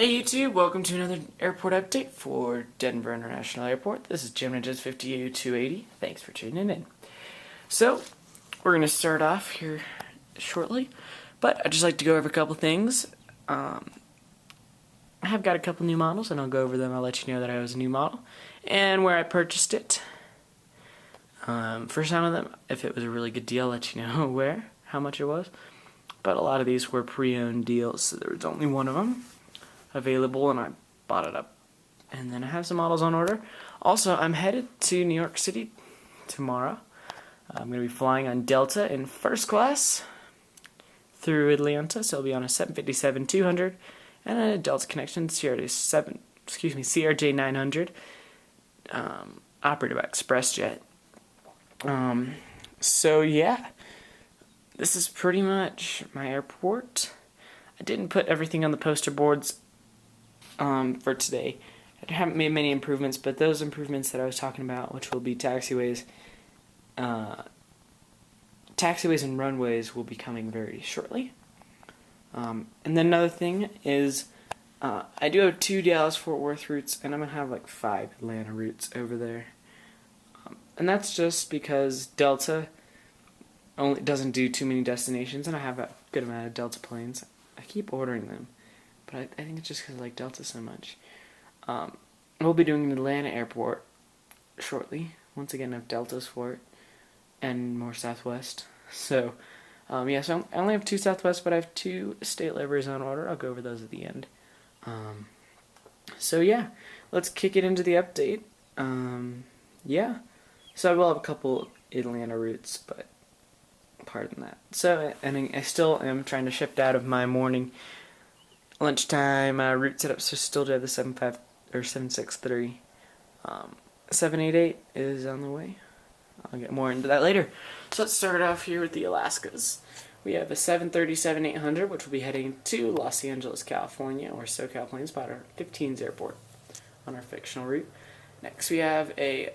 Hey YouTube, welcome to another airport update for Denver International Airport. This is Gemini 5280. Thanks for tuning in. So, we're going to start off here shortly, but I'd just like to go over a couple things. I have got a couple new models, and I'll go over them. I'll let you know that I was a new model, and where I purchased it. For some of them, if it was a really good deal, I'll let you know where, how much it was. But a lot of these were pre-owned deals, so there was only one of them available, and I bought it up. And then I have some models on order. Also, I'm headed to New York City tomorrow. I'm going to be flying on Delta in first class through Atlanta, so I'll be on a 757-200 and a Delta Connection CRJ 900 operated by ExpressJet. So yeah, this is pretty much my airport. I didn't put everything on the poster boards for today. I haven't made many improvements, but those improvements that I was talking about, which will be taxiways and runways, will be coming very shortly. And then another thing is, I do have 2 Dallas-Fort Worth routes, and I'm going to have like 5 Atlanta routes over there. And that's just because Delta only doesn't do too many destinations, and I have a good amount of Delta planes. I keep ordering them, but I think it's just because I like Delta so much. We'll be doing an Atlanta airport shortly. Once again, I have Deltas for it, and more Southwest. So, yeah, so I only have 2 Southwest, but I have 2 state liveries on order. I'll go over those at the end. So, yeah, let's kick it into the update. Yeah, so I will have a couple Atlanta routes, but pardon that. So, and I still am trying to shift out of my morning lunchtime route setup, so still do have the 763. 788 is on the way. I'll get more into that later. So let's start off here with the Alaskas. We have a 737-800, which will be heading to Los Angeles, California, or SoCal Planes spot our 15's airport on our fictional route. Next we have a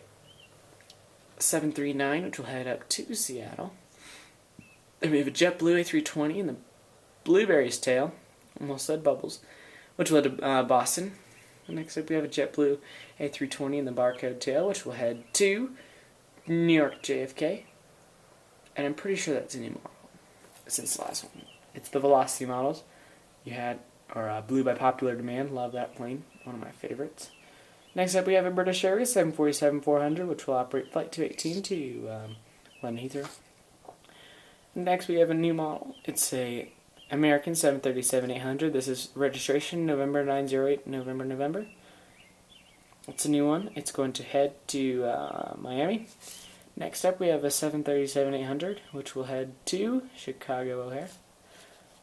739, which will head up to Seattle. Then we have a JetBlue A320 in the Blueberry's tail, almost said Bubbles, which will head to Boston. Next up we have a JetBlue A320 in the Barcode tail, which will head to New York JFK. And I'm pretty sure that's a new model since the last one. It's the Velocity models you had, or Blue by popular demand. Love that plane, one of my favorites. Next up we have a British Airways 747-400, which will operate Flight 218 to London Heathrow. Next we have a new model. It's a American 737-800. This is registration November 908, November. It's a new one. It's going to head to Miami. Next up we have a 737-800, which will head to Chicago O'Hare.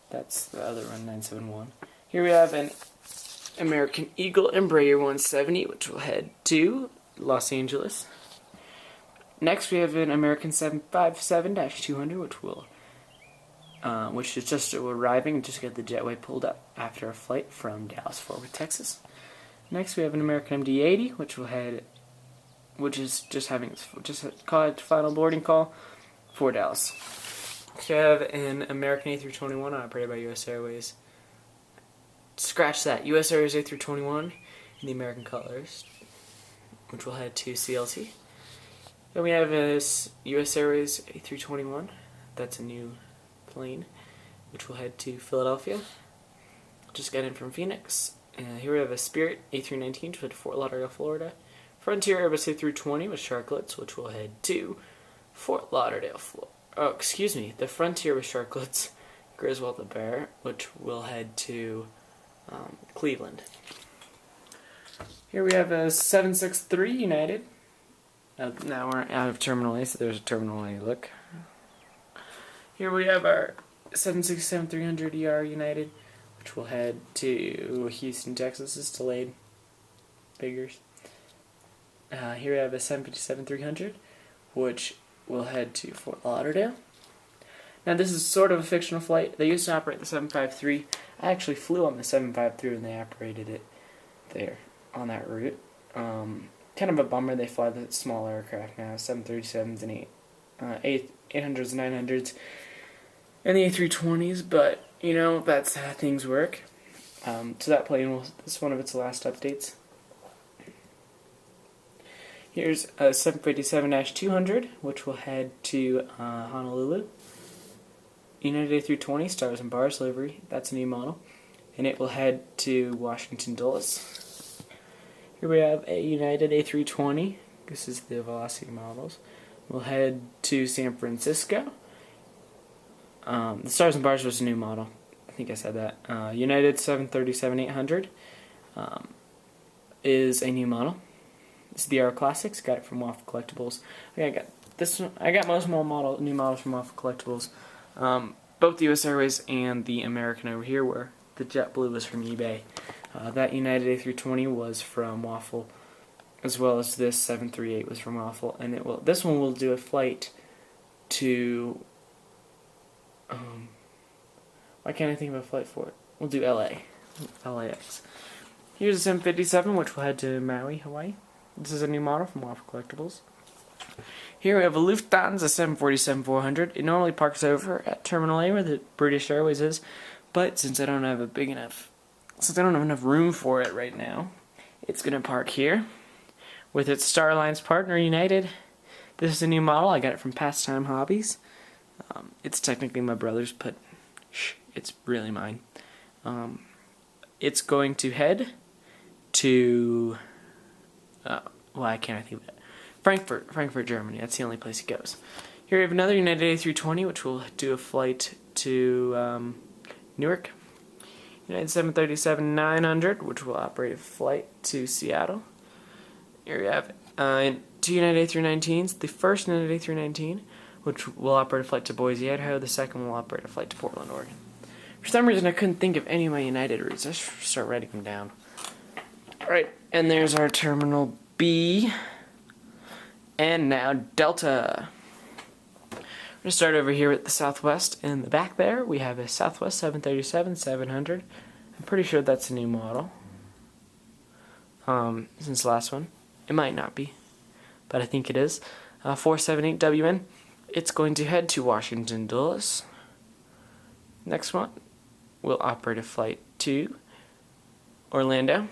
That's the other one, 971. Here we have an American Eagle Embraer 170, which will head to Los Angeles. Next we have an American 757-200, which is just arriving and just got the jetway pulled up after a flight from Dallas-Fort Worth, Texas. Next we have an American MD-80, which is just having its final boarding call for Dallas. We have an American A321 operated by U.S. Airways. Scratch that. U.S. Airways A321 in the American colors, which will head to CLT. Then we have a U.S. Airways A321. That's a new plane, which will head to Philadelphia. Just got in from Phoenix. Here we have a Spirit A319, which will head to Fort Lauderdale, Florida. Frontier Airbus A320 with Sharklets, which will head to Fort Lauderdale, Florida. Oh, excuse me, the Frontier with Sharklets, Griswold the Bear, which will head to Cleveland. Here we have a 763 United. Now we're out of Terminal A, so there's a Terminal A look. Here we have our 767-300ER United, which will head to Houston, Texas. It's delayed. Figures. Here we have a 757-300, which will head to Fort Lauderdale. Now this is sort of a fictional flight. They used to operate the 753. I actually flew on the 753 when they operated it there on that route. Kind of a bummer they fly the small aircraft now, 737s and 800s and 900s, and the A320s, but, you know, that's how things work. So that plane this is one of its last updates. Here's a 757-200, which will head to Honolulu. United A320 Stars and Bars livery, that's a new model. And it will head to Washington Dulles. Here we have a United A320. This is the Velocity models. We'll head to San Francisco. The Stars and Bars was a new model. I think I said that. United 737-800 is a new model. It's the Aero Classics. Got it from Waffle Collectibles. Okay, I got this one. I got most new models from Waffle Collectibles. Both the U.S. Airways and the American over here were. The JetBlue was from eBay. That United A320 was from Waffle, as well as this 738 was from Waffle. And this one will do a flight to. Why can't I think of a flight for it? We'll do LAX. Here's a 757, which will head to Maui, Hawaii. This is a new model from Waffle Collectibles. Here we have a Lufthansa 747-400. It normally parks over at Terminal A where the British Airways is, but since I don't have enough room for it right now, it's going to park here with its Star Alliance partner, United. This is a new model. I got it from Pastime Hobbies. It's technically my brother's, but it's really mine. It's going to head to why can't I think of it? Frankfurt, Germany. That's the only place it goes. Here we have another United A320, which will do a flight to Newark. United 737-900, which will operate a flight to Seattle. Here we have two United A319s. The first United A319, which will operate a flight to Boise, Idaho. The second will operate a flight to Portland, Oregon. For some reason, I couldn't think of any of my United routes. I should start writing them down. Alright, and there's our Terminal B. And now Delta. We're going to start over here with the Southwest. In the back there, we have a Southwest 737-700. I'm pretty sure that's a new model. Since the last one. It might not be, but I think it is. 478WN. It's going to head to Washington Dulles. Next one, we'll operate a flight to Orlando.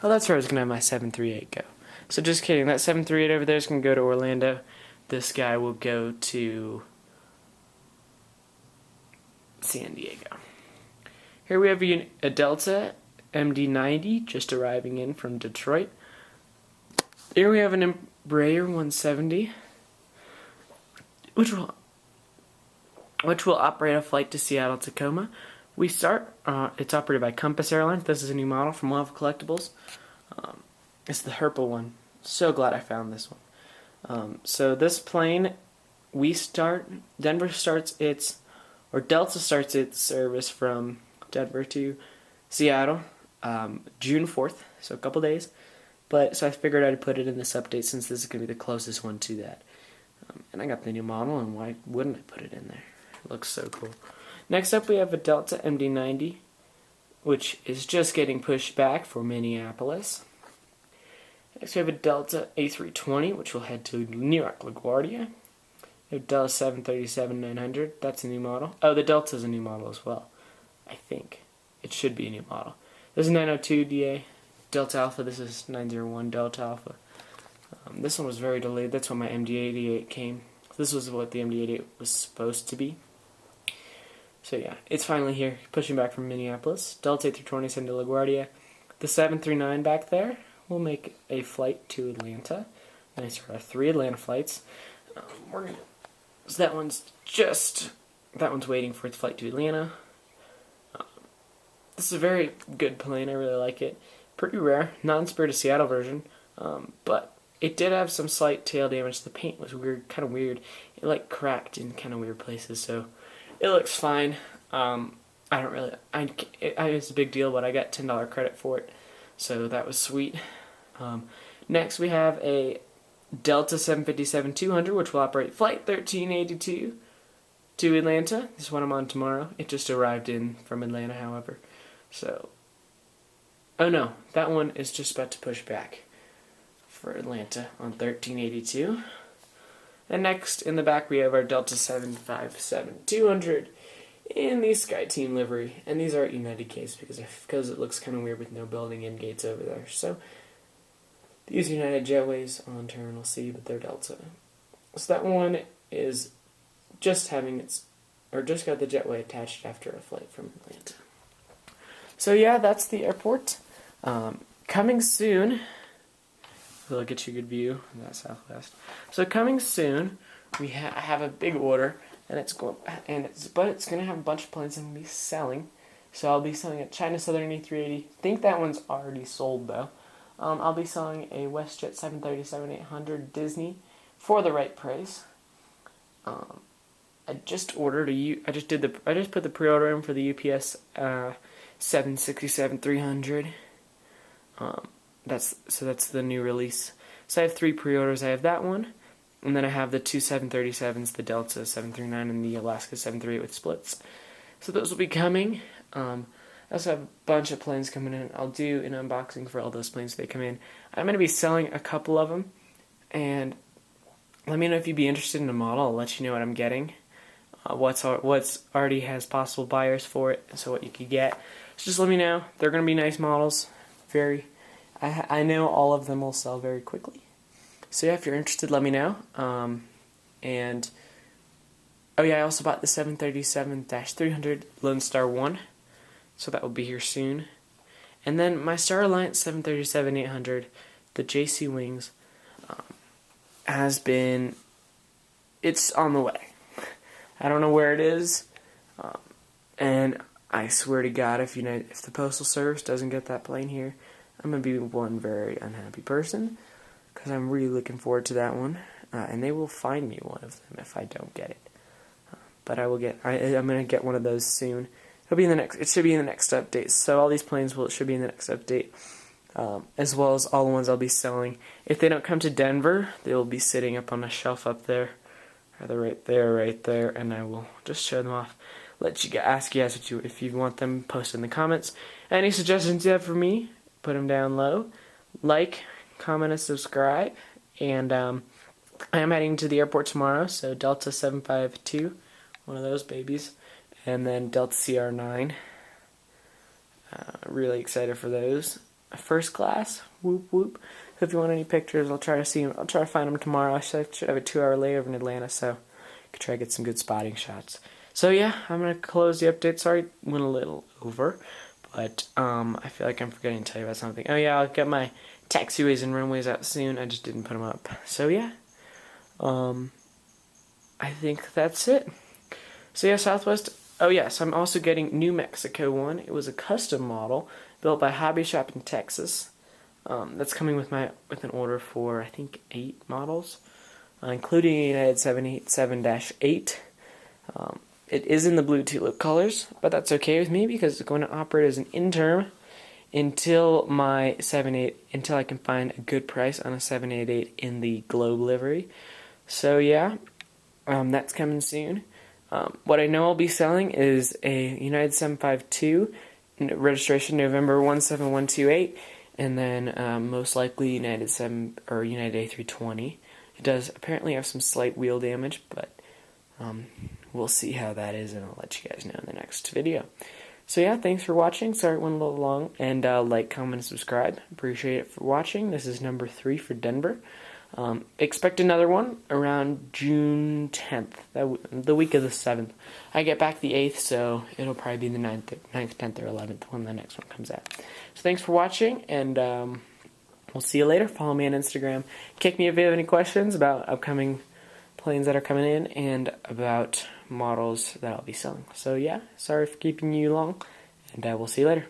Oh, that's where I was going to have my 738 go. So just kidding, that 738 over there is going to go to Orlando. This guy will go to San Diego. Here we have a Delta MD-90 just arriving in from Detroit. Here we have an Embraer 170, which will operate a flight to Seattle, Tacoma. It's operated by Compass Airlines. This is a new model from Waffle Collectibles. It's the Herpa one. So glad I found this one. So this plane, Delta starts its service from Denver to Seattle, June 4th, so a couple days. So I figured I'd put it in this update since this is going to be the closest one to that. And I got the new model, and why wouldn't I put it in there? It looks so cool. Next up we have a Delta MD-90, which is just getting pushed back for Minneapolis. Next we have a Delta A320, which will head to New York, LaGuardia. We have Delta 737-900, that's a new model. Oh, the Delta is a new model as well, I think. It should be a new model. This is 902 DA Delta Alpha, this is 901 Delta Alpha. This one was very delayed, that's when my MD-88 came. This was what the MD-88 was supposed to be. So yeah, it's finally here, pushing back from Minneapolis. Delta A320 sent to LaGuardia. The 739 back there will make a flight to Atlanta. Nice, there are 3 Atlanta flights. So that one's waiting for its flight to Atlanta. This is a very good plane, I really like it. Pretty rare, not in Spirit of Seattle version, but it did have some slight tail damage. The paint was weird, kind of weird. It like cracked in kind of weird places, so it looks fine. It's a big deal, but I got $10 credit for it, so that was sweet. Next we have a Delta 757-200, which will operate Flight 1382 to Atlanta. This is what I'm on tomorrow. It just arrived in from Atlanta, however. So, oh no, that one is just about to push back for Atlanta on 1382. And next, in the back, we have our Delta 757-200. in the Sky Team livery. And these are at United case because it looks kind of weird with no building in gates over there. So these United Jetways on Terminal C, but they're Delta. So that one is just got the jetway attached after a flight from Atlanta. So yeah, that's the airport. Coming soon, we'll get you a good view of that Southwest. So coming soon, I have a big order, but it's going to have a bunch of planes I'm going to be selling. So I'll be selling a China Southern A380. I think that one's already sold though. I'll be selling a WestJet 737-800 Disney for the right price. I just put the pre-order in for the UPS 767-300. That's the new release. So I have 3 pre-orders. I have that one, and then I have the 2 737s, the Delta 739 and the Alaska 738 with splits. So those will be coming. I also have a bunch of planes coming in. I'll do an unboxing for all those planes that come in. I'm going to be selling a couple of them, and let me know if you'd be interested in a model. I'll let you know what I'm getting. What's already has possible buyers for it, so what you could get. So just let me know. They're going to be nice models. I know all of them will sell very quickly. So yeah, if you're interested, let me know. And oh yeah, I also bought the 737-300 Lone Star 1, so that will be here soon. And then my Star Alliance 737-800, the JC Wings, it's on the way. I don't know where it is, and I swear to God, if the Postal Service doesn't get that plane here, I'm going to be one very unhappy person, because I'm really looking forward to that one, and they will find me one of them if I don't get it. But I'm going to get one of those soon. It should be in the next update. So all these planes should be in the next update, as well as all the ones I'll be selling. If they don't come to Denver, they will be sitting up on a shelf up there. They're right there, and I will just show them off. Ask you guys if you want them, post in the comments. Any suggestions you have for me, put them down low. Like, comment, and subscribe. And I am heading to the airport tomorrow, so Delta 752, one of those babies, and then Delta CR9. Really excited for those. First class, whoop whoop. So if you want any pictures, I'll try to see them. I'll try to find them tomorrow. I should have a 2-hour layover in Atlanta, so I could try to get some good spotting shots. So yeah, I'm gonna close the update. Sorry, went a little over, but I feel like I'm forgetting to tell you about something. Oh yeah, I'll get my taxiways and runways out soon. I just didn't put them up. So yeah, I think that's it. So yeah, Southwest. Oh yes, I'm also getting New Mexico one. It was a custom model built by Hobby Shop in Texas. That's coming with an order for I think 8 models, including a United 787-8. It is in the blue tulip colors, but that's okay with me because it's going to operate as an interim until I can find a good price on a 788 in the Globe livery. So yeah, that's coming soon. What I know I'll be selling is a United 752, registration November 17128, and then most likely United A320. It does apparently have some slight wheel damage, but we'll see how that is, and I'll let you guys know in the next video. So yeah, thanks for watching. Sorry it went a little long, and like, comment, and subscribe. Appreciate it for watching. This is number 3 for Denver. Expect another one around June 10th, the week of the 7th. I get back the 8th, so it'll probably be the 9th, 10th, or 11th when the next one comes out. So thanks for watching, and we'll see you later. Follow me on Instagram. Kick me if you have any questions about upcoming planes that are coming in and about models that I'll be selling. So yeah, sorry for keeping you long, and we'll see you later.